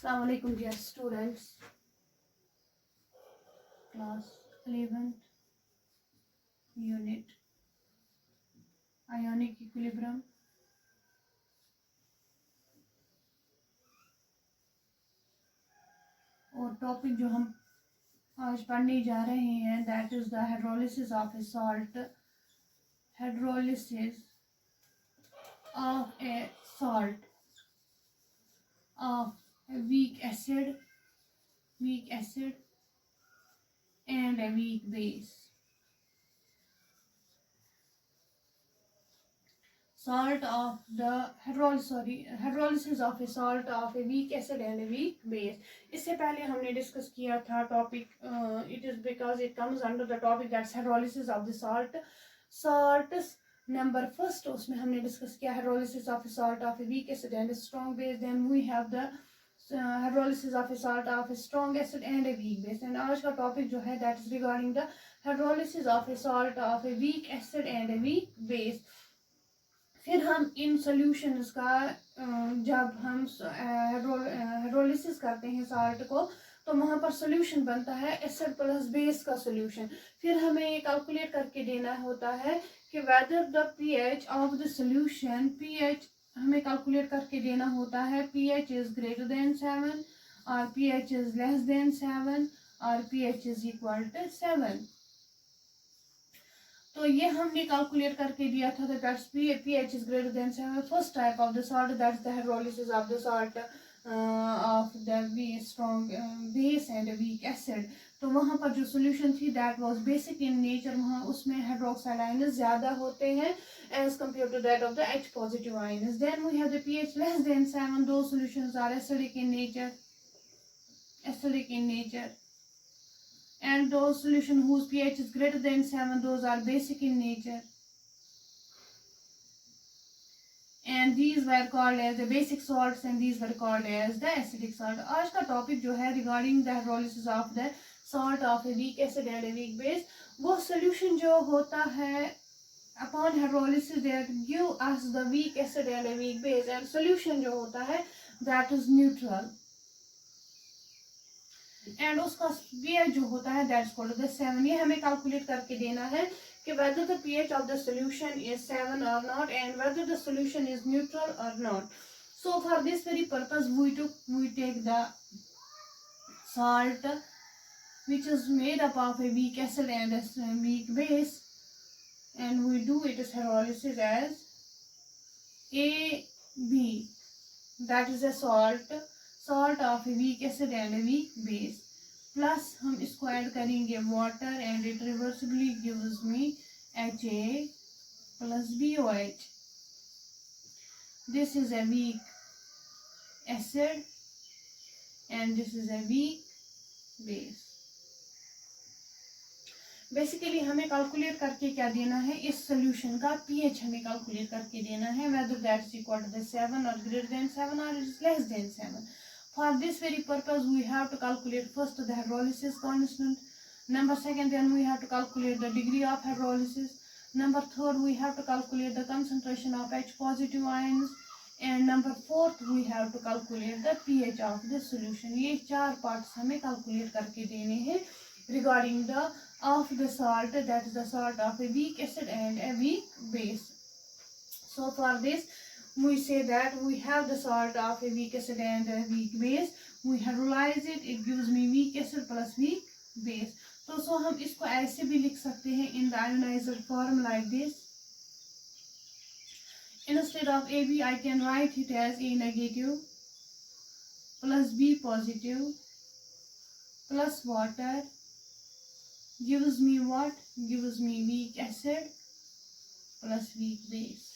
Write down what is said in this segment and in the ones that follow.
Assalamu alaikum dear students, class 11th unit ionic equilibrium। और topic जो हम आज पढ़ने जा रहे हैं that is the hydrolysis of a salt. Hydrolysis of a salt of a weak acid and a weak base। Hydrolysis of a salt of a weak acid and a weak base. इससे पहले हमने discuss किया था topic, it is because it comes under the topic that's hydrolysis of the salts number first. उसमें हमने discuss किया hydrolysis of a salt of a weak acid and a strong base. Then we have the hydrolysis of a salt of a strong acid and a weak base. And आज का topic जो है that is regarding the hydrolysis of a salt of a weak acid and a weak base. फिर हम इन solutions का जब हम hydrolysis करते हैं सॉल्ट को तो वहाँ पर सॉल्यूशन बनता है एसिड प्लस बेस का सॉल्यूशन। फिर हमें ये कैलकुलेट करके देना होता है कि whether the pH of the solution, pH हमें कैलकुलेट करके देना होता है पीएच इज ग्रेटर देन 7 और पीएच इज लेस देन 7 और पीएच इज इक्वल टू 7। तो ये हमने कैलकुलेट करके दिया था that's pH is greater than 7। First type of the salt that's the hydrolysis of the salt of the strong base and weak acid. तो वहाँ पर जो सॉल्यूशन थी that was basic in nature, वहाँ उसमें हाइड्रोक्साइड आयन्स ज़्यादा होते हैं as compare to that of the H positive ions. Then we have the pH less than 7, those solutions are acidic in nature and those solution whose pH is greater than 7, those are basic in nature, and these were called as the basic salts and these were called as the acidic salt। आज का topic जो है regarding the hydrolysis of the salt of a weak acid and a weak base, वो solution जो होता है upon hydrolysis that give us the weak acid and a weak base, and solution जो होता है that is neutral एंड उसका pH जो होता है दैट्स कॉल्ड द 7। ये हमें कैलकुलेट करके देना है कि whether the pH of the solution is 7 or not and whether the solution is neutral or not। So for this very purpose we take the salt which is made up of a weak acid and a weak base and we do its hydrolysis as AB, that is a salt of a weak acid and a weak base, plus हम इसको add करेंगे water and it reversibly gives me HA plus BOH। This is a weak acid and this is a weak base। Basically हमें calculate करके क्या देना है, इस solution का pH हमें कैलकुलेट करके देना है whether that is equal to the 7 or greater than 7 or it is less than 7। For this very purpose we have to calculate first the hydrolysis constant, number second then we have to calculate the degree of hydrolysis, number third we have to calculate the concentration of H positive ions, and number fourth we have to calculate the pH of the solution। ये चार parts हमें calculate करके देने हैं regarding the of the salt, that is the salt of a weak acid and a weak base। So for this we say that we have the salt of a weak acid and a weak base, we hydrolyze it, it gives me weak acid plus weak base। तो सो हम इसको ऐसे भी लिख सकते हैं in the ionizer form like this। Instead of AB I can write it as A negative plus B positive plus water gives me what? Gives me weak acid plus weak base।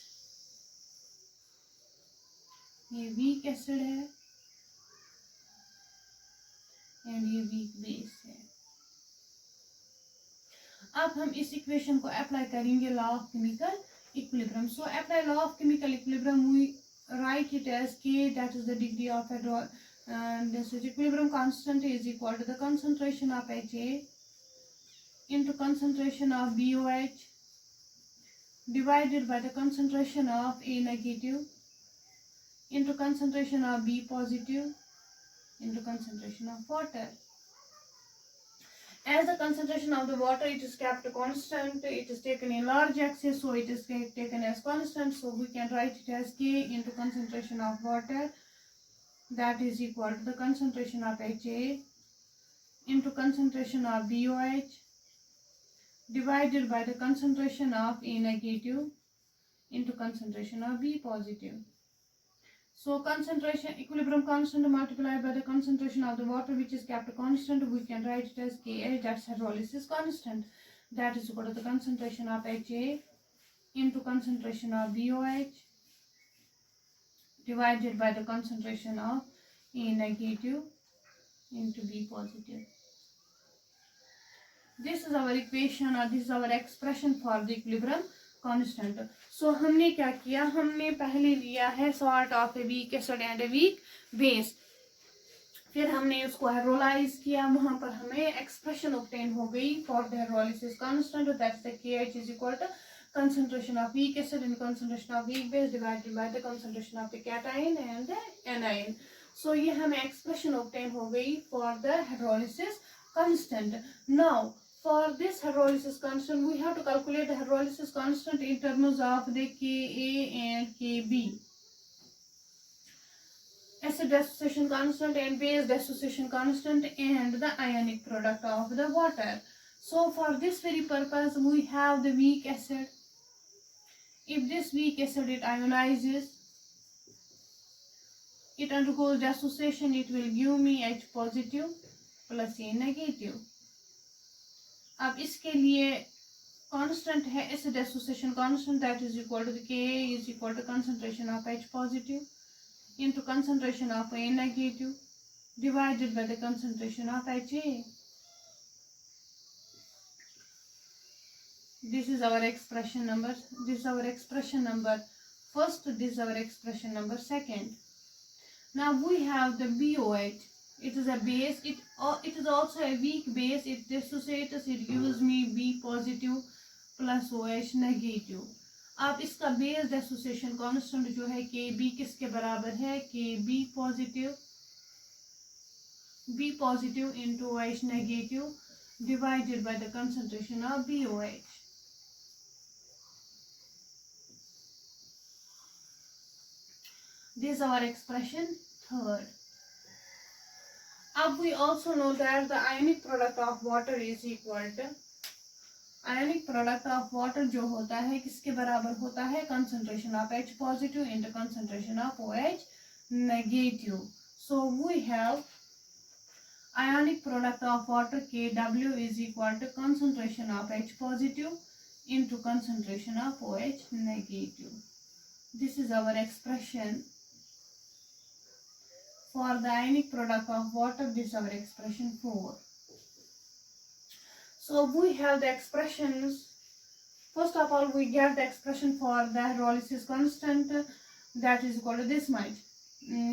ये weak acid है and ये weak base है। अब हम इस equation को apply करेंगे law of chemical equilibrium. So apply law of chemical equilibrium, we write it as K, that is the degree of this equilibrium constant is equal to the concentration of HA into concentration of BOH divided by the concentration of A negative into concentration of B positive into concentration of water. As the concentration of the water it is kept constant, it is taken in large axis, so it is taken as constant. So we can write it as K into concentration of water, that is equal to the concentration of HA into concentration of BOH divided by the concentration of A negative into concentration of B positive. So concentration, equilibrium constant multiplied by the concentration of the water which is kept constant, we can write it as Kh, that's hydrolysis constant, that is equal to the concentration of Ha into concentration of BOH divided by the concentration of A negative into B positive. This is our equation or this is our expression for the equilibrium constant. So हमने क्या किया, हमने पहले लिया है salt of a weak acid and a weak base, फिर हमने उसको हाइड्रोलाइज किया, वहां पर हमें एक्सप्रेशन ऑब्टेन हो गई for the hydrolysis constant, that's the KH is equal to concentration of weak acid and concentration of weak base divided by the concentration of the cation and the anion. So ये हमें expression obtain हो गई for the hydrolysis constant. Now for this hydrolysis constant we have to calculate the hydrolysis constant in terms of the Ka and Kb, acid dissociation constant and base dissociation constant and the ionic product of the water. So for this very purpose we have the weak acid. If this weak acid it ionizes, it undergoes dissociation, it will give me H positive plus A negative. अब इसके लिए constant है acid dissociation constant, that is equal to the Ka is equal to concentration of H positive into concentration of A negative divided by the concentration of HA. This is our expression number. This is our expression number first. This is our expression number second. Now we have the BOH. It is a base. It is also a weak base. It dissociates. It gives me B positive plus OH negative. अब इसका base डेसोसिएशन constant जो है Kb किसके बराबर है, Kb positive into OH negative divided by the concentration of BOH. This is our expression third. अब we also know that the ionic product of water is equal to, ionic product of water जो होता है किसके बराबर होता है, concentration of H positive into concentration of OH negative. So we have ionic product of water Kw is equal to concentration of H positive into concentration of OH negative. This is our expression for the ionic product of water. This is our expression 4. So we have the expressions. First of all we get the expression for the hydrolysis constant, that is equal to this much,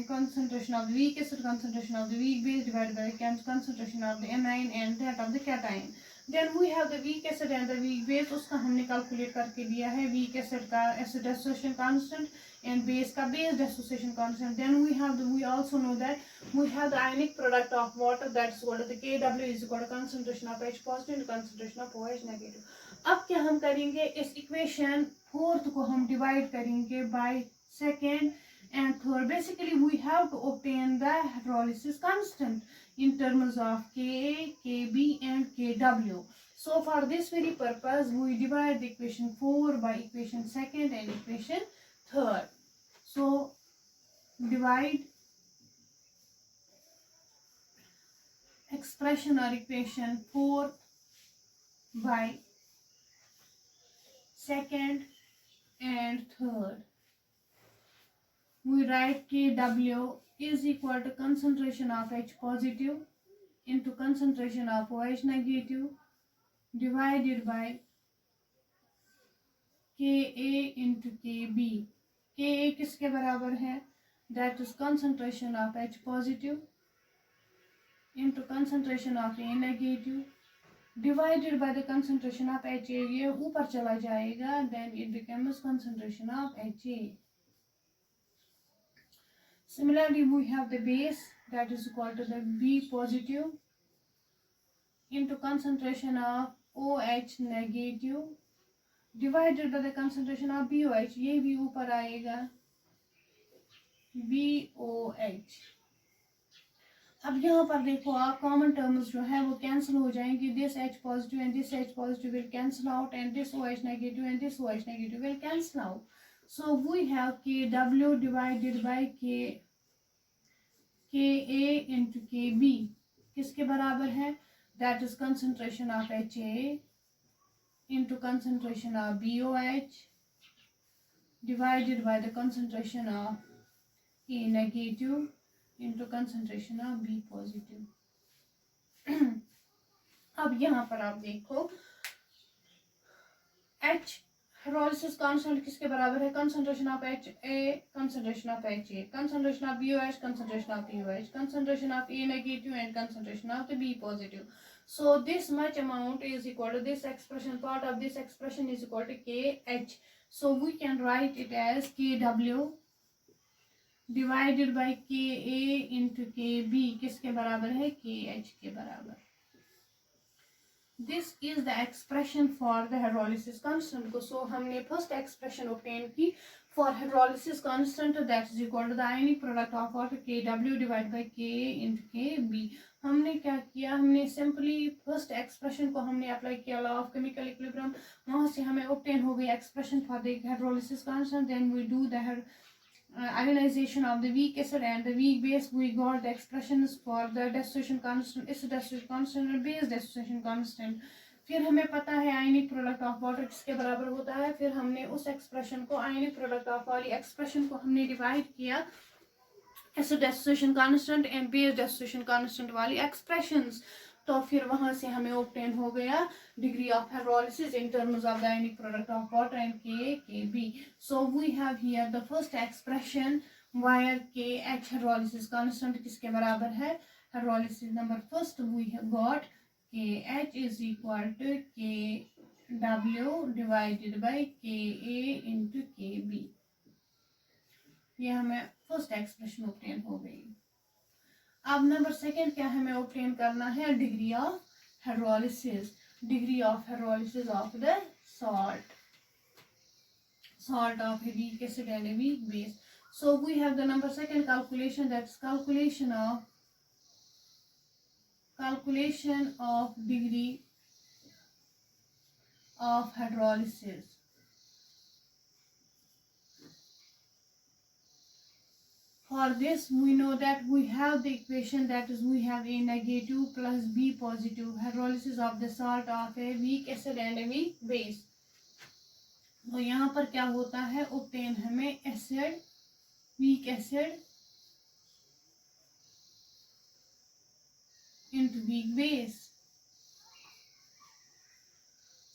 concentration of the weak acid, concentration of the weak base divided by the concentration of the anion and that of the cation. Then we have the weak acid and the weak base, उसका हमने calculate करके दिया है, weak acid का acid dissociation constant and base का base dissociation constant. Then we also know that we have the ionic product of water, that's equal to the Kw is equal to concentration of H positive and concentration of OH negative. अब क्या हम करेंगे, इस equation fourth को हम divide करेंगे by second and third. Basically we have to obtain the hydrolysis constant in terms of Ka, Kb and Kw. So for this very purpose we divide the equation 4 by equation second and equation third. So divide expression or equation 4 by second and third. We write Kw is equal to concentration of H positive into concentration of OH negative divided by Ka into Kb. Ka किसके बराबर है, that is concentration of H positive into concentration of A negative divided by the concentration of HA. ये ऊपर चला जाएगा, then it becomes concentration of HA. Similarly we have the base that is equal to the B positive into concentration of OH negative divided by the concentration of BOH. ये भी ऊपर आएगा BOH. अब यहाँ पर देखो आप कॉमन टर्म्स जो है वो कैंसिल हो जाएंगे. This H positive and this H positive will cancel out and this OH negative and this OH negative will cancel out. So we have KW divided by KA into KB किसके बराबर है? That is concentration of HA into concentration of BOH divided by the concentration of A negative into concentration of B positive. अब यहाँ पर आप देखो H hydrolysis constant किसके बराबर है? Concentration of HA concentration of HA concentration of BOH concentration of BOH concentration of A negative and concentration of the B positive. So this much amount is equal to this expression. Part of this expression is equal to KH. So we can write it as KW divided by KA into KB किसके बराबर है? KH के बराबर. This is the expression for the hydrolysis constant. So हमने first expression obtain की for hydrolysis constant, that is equal to the ionic product of water KW divided by KA into KB. हमने क्या किया? हमने simply first expression को हमने apply किया law of chemical equilibrium. वहाँ से हमें obtain हो गई expression for the hydrolysis constant. Then we do the ionization of the weak acid and the weak base. We got the expressions for the dissociation constant, acid dissociation constant and base dissociation constant. फिर हमें पता है ionic product of water किसके बराबर होता है. फिर हमने उस एक्सप्रेशन को आयनिक प्रोडक्ट ऑफ वाली एक्सप्रेशन को हमने डिवाइड किया acid dissociation constant and base dissociation constant वाली एक्सप्रेशंस. तो फिर वहां से हमें ऑब्टेन हो गया degree of hydrolysis in terms of the ionic product of water and KB. So we have here the first expression where KH hydrolysis constant किसके बराबर है? Hydrolysis number first we have got KH is equal to KW divided by KA into KB. ये हमें first expression obtain हो गई. अब number second क्या हमें ऑब्टेन करना है? Degree of hydrolysis. Degree of hydrolysis of the salt of a weak acid and a weak base. So we have the number second calculation, that's calculation of degree of hydrolysis. For this we know that we have the equation, that is we have A negative plus B positive, hydrolysis of the salt of a weak acid and a weak base. तो यहाँ पर क्या होता है? obtain हमें acid, weak acid into weak base.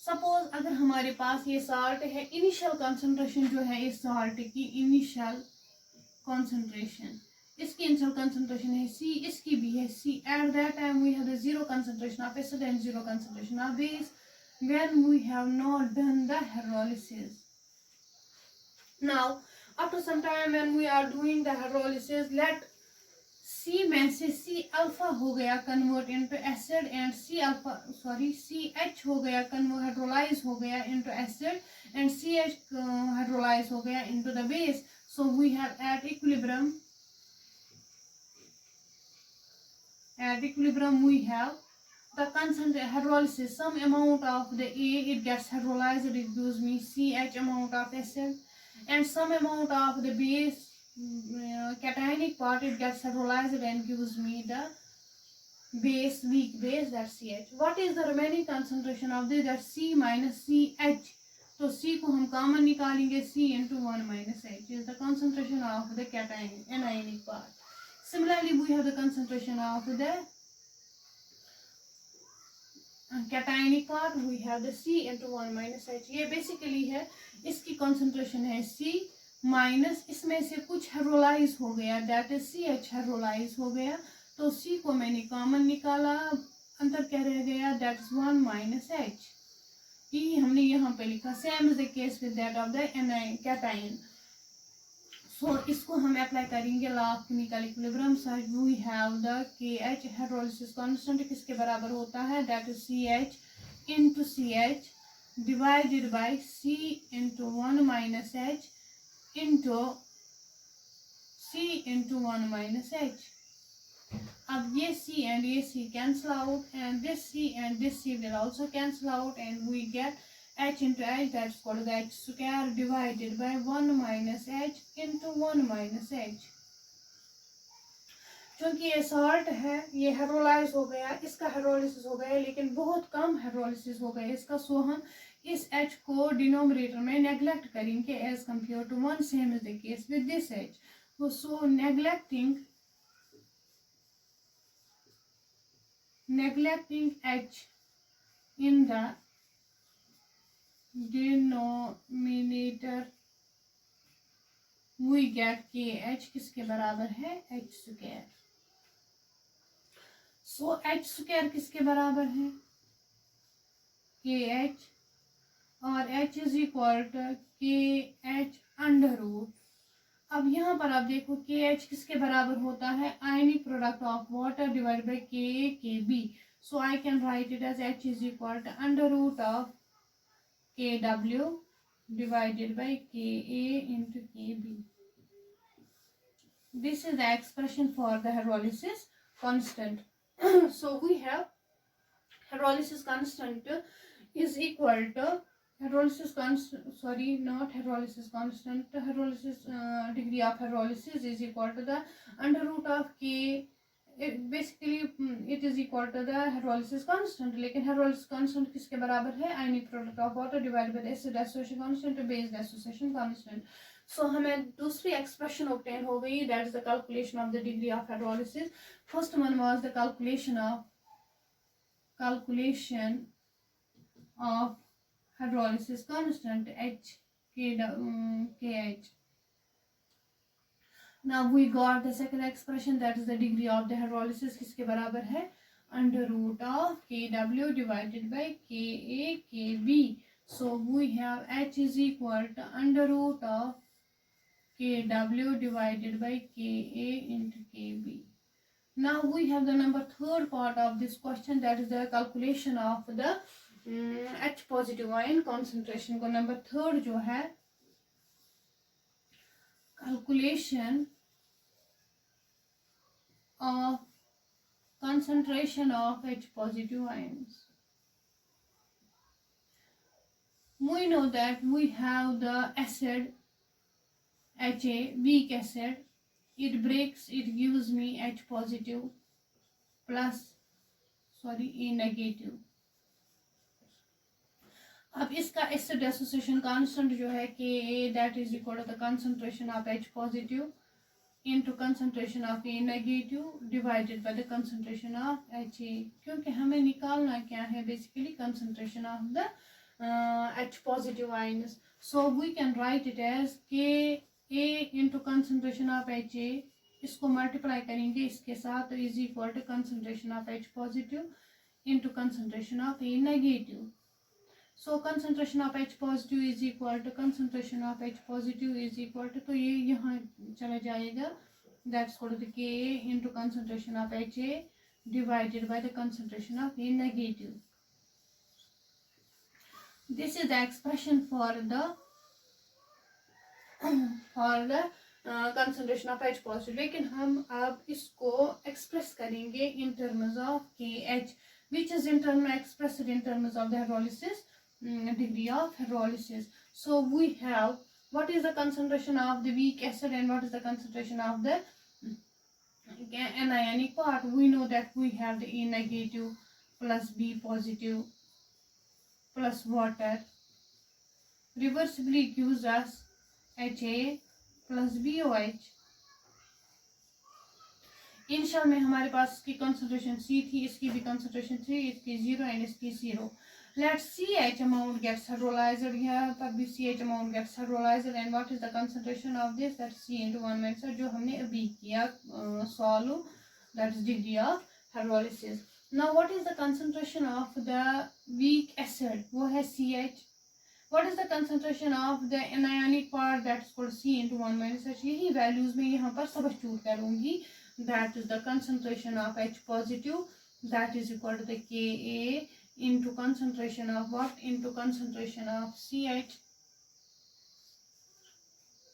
Suppose अगर हमारे पास ये साल्ट है, इनिशियल कंसंट्रेशन जो है इस साल्ट की इनिशियल कंसंट्रेशन, इसकी इनिशियल कंसंट्रेशन है C, इसकी भी है C. At that time we have the zero concentration of acid and zero concentration of base when we have not done the hydrolysis. Now after some time when we are doing the hydrolysis, let C में से C alpha हो गया convert into acid and CH हो गया convert hydrolyse हो गया into acid and CH hydrolyse हो गया into the base. So we have at equilibrium we have the constant hydrolysis. Some amount of the A it gets hydrolyzed, it gives me CH amount of acid, and some amount of the base cationic part it gets hydrolyzed and gives me the base, weak base, that's CH. What is the remaining concentration of this? That's C minus CH. तो C को हम common निकालेंगे, C into 1 minus H is the concentration of the cation anionic part. Similarly we have the concentration of the cationic part, we have the C into 1 minus H. ये basically है, इसकी concentration है C minus इसमें से कुछ hydrolyse हो गया, that is CH hydrolyse हो गया. तो C को मैंने कॉमन निकाला, अंतर क्या रह गया? That is 1 minus H. ये हमने यहाँ पे लिखा. Same is the case with that of the cation. So इसको हम अप्लाई करेंगे law of chemical equilibrium such we have the KH hydrolysis constant किसके बराबर होता है, that is CH into CH divided by C into 1 minus H into C into 1 minus H. अब ये C and ये C cancel out and this C and this C will also cancel out and we get H into H, that's called the H square divided by 1 minus H into 1 minus H. क्योंकि ये salt है, ये hydrolyse हो गया, इसका hydrolysis हो गया, लेकिन बहुत कम हाइड्रोलिसिस हो गया इसका, सो हम इस H को डिनोमिनेटर में नेग्लेक्ट करेंगे as compare to 1. Same is the case with this H. So neglecting H in the denominator we get KH किसके बराबर है, H square. So H square किसके बराबर है, KH, और H is equal to KH under root. अब यहाँ पर आप देखो KH किसके बराबर होता है, ionic product of water divide by KB. So I can write it as H is equal to under root of KW divided by Ka into Kb. This is the expression for the hydrolysis constant. So we have hydrolysis constant is equal to hydrolysis constant, sorry, not hydrolysis constant, hydrolysis degree of hydrolysis is equal to the under root of K. Basically it is equal to the hydrolysis constant, लेकिन hydrolysis constant किसके बराबर है, ionic product of water divide by acid association constant base association constant. So हमें दूसरी expression obtain हो गई, that is the calculation of the degree of hydrolysis. First one was the calculation of hydrolysis constant KH. Now we got the second expression, that is the degree of the hydrolysis किसके बराबर है, under root of KW divided by KB. So we have H is equal to under root of KW divided by Ka into KB. Now we have the number third part of this question, that is the calculation of the H positive ion concentration को number third जो है calculation of concentration of H positive ions. We know that we have the acid HA, weak acid, it breaks, it gives me H positive plus A negative. अब इसका acid association constant जो है Ka, that is equal to the concentration of H positive into concentration of A negative divided by the concentration of HA. क्योंकि हमें निकालना क्या है, basically concentration of the H positive ions. So we can write it as Ka into concentration of HA, इसको multiply करेंगे इसके साथ, is equal to concentration of H positive into concentration of A negative. So concentration of H positive is equal to concentration of H positive is equal to, तो ये यहाँ चला जाएगा, that's called the Ka into concentration of HA divided by the concentration of A negative. This is the expression for the concentration of H positive. लेकिन हम अब इसको express करेंगे in terms of KH, which is in term expressed in terms of the hydrolysis degree of hydrolysis. So we have what is the concentration of the weak acid and what is the concentration of the anionic part. We know that we have the A negative plus B positive plus water reversibly gives us HA plus BOH. Initial में हमारे पास इसकी concentration C थी, इसकी भी concentration 3, इसकी 0 and इसकी 0. Let's CH amount gets hydrolyzed. यहाँ पर भी CH amount gets hydrolyzed and what is the concentration of this? That's C into 1 minus जो हमने अभी किया solve, that is degree of hydrolysis. Now what is the concentration of the weak acid? वो है CH What is the concentration of the anionic part? That is called C into 1 minus H. यही values मैं यहाँ पर substitute करूँगी. That is the concentration of H positive. That is equal to the Ka into concentration of what? Into concentration of CH.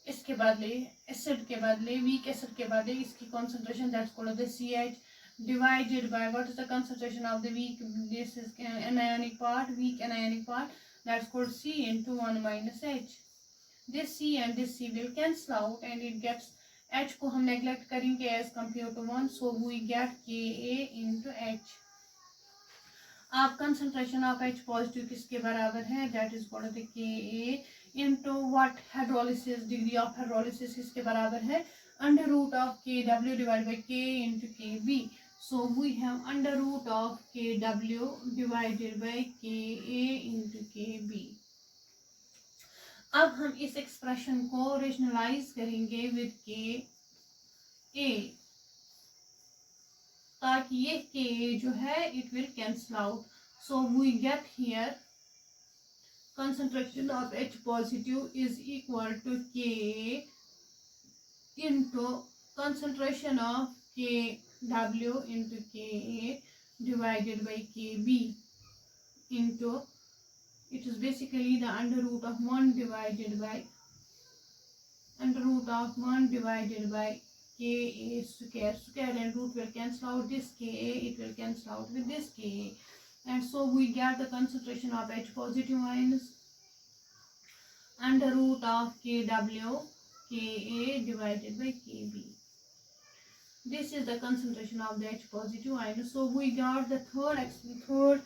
इसके बदले acid के बदले weak acid के बदले इसकी concentration that's called the CH divided by what is the concentration of the weak, this is anionic part, weak anionic part, that's called C into 1 minus H. This C and this C will cancel out and it gets H को हम neglect करेंगे as compared to 1, so we get Ka into H. अब concentration of H positive किसके बराबर है? That is called the Ka into what? Hydrolysis, degree of hydrolysis इसके बराबर है under root of Kw divided by K into Kb. So we have under root of Kw divided by Ka into Kb. अब हम इस expression को rationalise करेंगे with Ka ताकि ये Ka जो है it will cancel out. So we get here concentration of H positive is equal to Ka into concentration of Kw into Ka divided by Kb into, it is basically the under root of 1 divided by Ka square and root will cancel out this Ka, it will cancel out with this Ka, and so we get the concentration of H positive minus under root of Kw Ka divided by Kb. This is the concentration of the H positive ion. So we got the third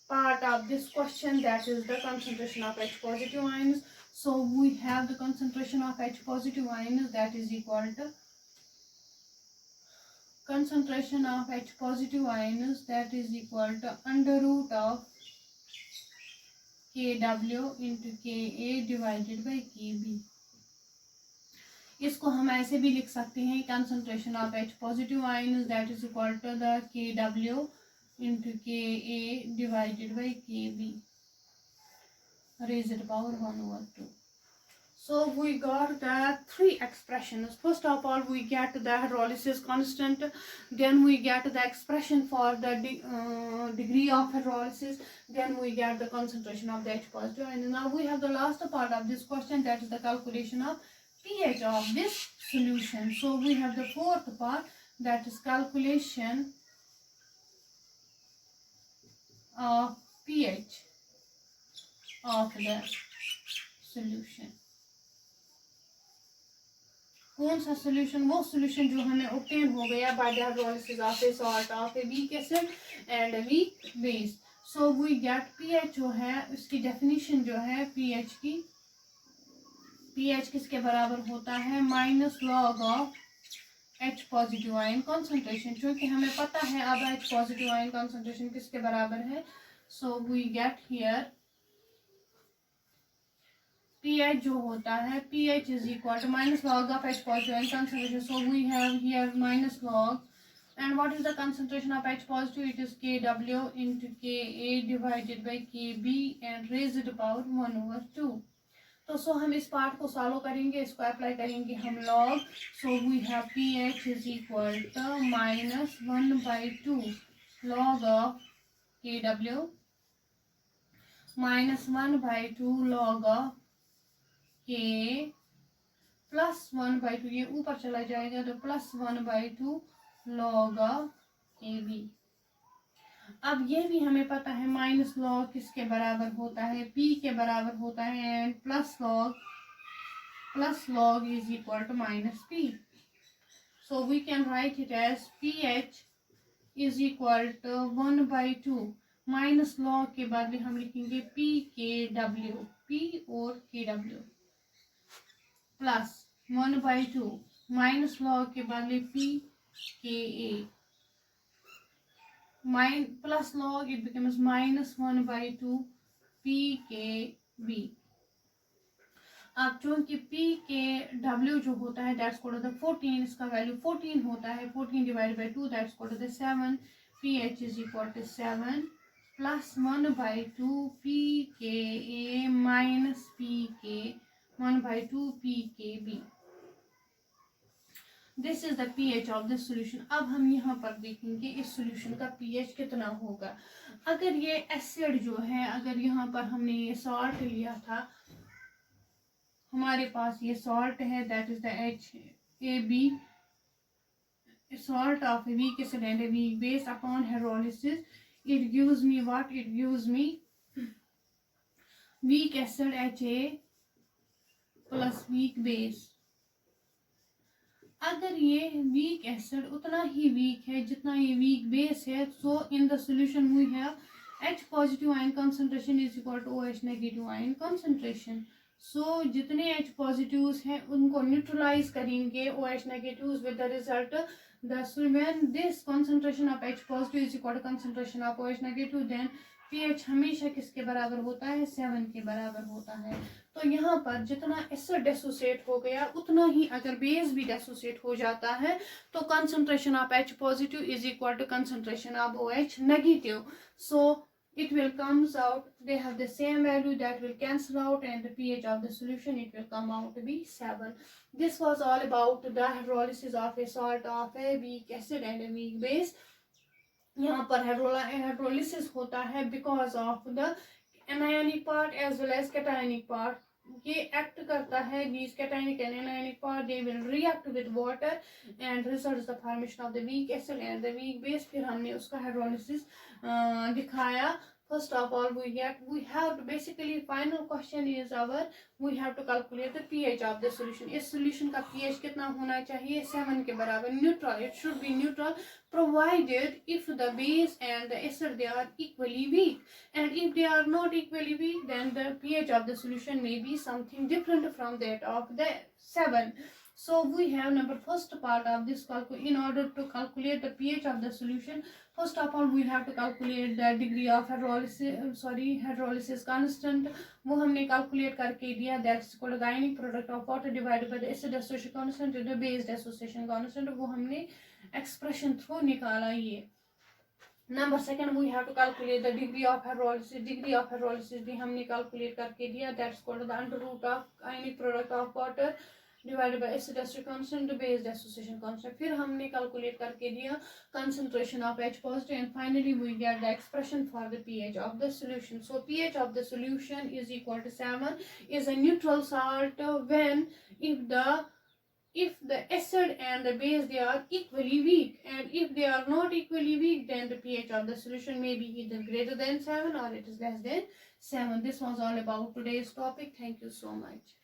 part of this question, that is the concentration of H positive ions. So we have the concentration of H positive ions, that is equal to concentration of H positive ions, that is equal to under root of Kw into Ka divided by Kb. इसको हम ऐसे भी लिख सकते हैं concentration of H positive ions, that is equal to the Kw into Ka divided by Kb raised to the power 1/2. So we got the three expressions. First of all, we get the hydrolysis constant, then we get the expression for the degree of hydrolysis, then we get the concentration of the H positive, and now we have the last part of this question, that is the calculation of pH of this solution. So we have the fourth part, that is calculation of pH of the solution. कौन सा solution? वो solution जो हमें obtain हो गया by the hydrolysis of a salt of a weak acid and a weak base. So we get pH जो है उसकी definition जो है pH की, pH किसके बराबर होता है? Minus log of H positive ion concentration, क्योंकि हमें पता है अब H पॉजिटिव आयन कॉन्सेंट्रेशन किसके बराबर है. So we get here pH जो होता है pH is equal to minus log of H positive ion concentration. So we have here minus log, and what is the concentration of H positive? It is Kw into Ka divided by Kb and raised to the power 1/2. तो सो हम इस part को solve करेंगे, इसको apply करेंगे हम log. So we have pH is equal to minus 1/2 log of Kw minus 1/2 log of K plus 1/2, ये ऊपर चला जाएगा तो प्लस 1/2 लॉग ऑफ Kb. अब ये भी हमें पता है माइनस लॉग किसके बराबर होता है? P के बराबर होता है, and plus log is equal to minus P. So we can write it as pH is equal to 1/2 minus log के बाद हम लिखेंगे PKW, P और KW प्लस 1/2 माइनस लॉग के बाद PKA plus log it becomes minus 1/2 PKB. अब चूंकि PKW जो होता है that's called the 14, इसका वैल्यू 14 होता है, 14 divided by 2 that's called the 7. pH is equal to 7 plus 1 by 2 pKa minus pK 1 by 2 pKb. This is the pH of the solution. अब हम यहाँ पर देखेंगे इस सोल्यूशन का pH कितना होगा। अगर ये एसिड जो है, अगर यहाँ पर हमने ये सॉल्ट लिया था, हमारे पास ये सॉल्ट है, that is the HAB, salt of a weak acid and a weak base upon hydrolysis, it gives me what? It gives me weak acid HA plus weak base। अगर ये वीक एसिड उतना ही week है जितना ये weak base है, so in the solution we have H positive ion concentration is equal to OH negative ion concentration. So जितने H positives हैं उनको न्यूट्रलाइज करेंगे OH negatives with the result when this concentration of H positive is equal to concentration of OH negative, then pH हमेशा किसके बराबर होता है? 7 के बराबर होता है। तो यहाँ पर जितना एसिड डेसोसिएट हो गया उतना ही अगर बेस भी डेसोसिएट हो जाता है तो concentration of H positive is equal to concentration of OH negative. So it will comes out, they have the same value, that will cancel out, and the pH of the solution, it will come out to be 7. This was all about the hydrolysis of a salt of a weak acid and a weak base. यहाँ पर hydrolysis होता है because of the anionic part as well as cationic part. ये act करता है, these cationic and anionic part, they will react with water and results the formation of the weak acid and the weak base. फिर हमने उसका hydrolysis दिखाया. First of all, we have to basically final question is our, we have to calculate the pH of the solution. इस solution का pH कितना होना चाहिए? 7 के बराबर, neutral. It should be neutral provided if the base and the acid they are equally weak, and if they are not equally weak, then the pH of the solution may be something different from that of the 7. So we have first part of this in order to calculate the pH of the solution. First of all, we have to calculate the degree of hydrolysis constant. वो हमने calculate करके दिया, that's called the ionic product of water divided by the acid dissociation constant and the base dissociation constant. वो हमने expression through निकाला ये. Number second, we have to calculate the degree of hydrolysis. Degree of hydrolysis भी हमने calculate करके दिया, that's called the under root of ionic product of water divided by acid dissociation constant, base dissociation constant. फिर हमने calculate करके दिया concentration of H positive, and finally we get the expression for the pH of the solution. So pH of the solution is equal to 7, is a neutral salt when if the acid and the base they are equally weak, and if they are not equally weak, then the pH of the solution may be either greater than 7 or it is less than 7. This was all about today's topic. Thank you so much.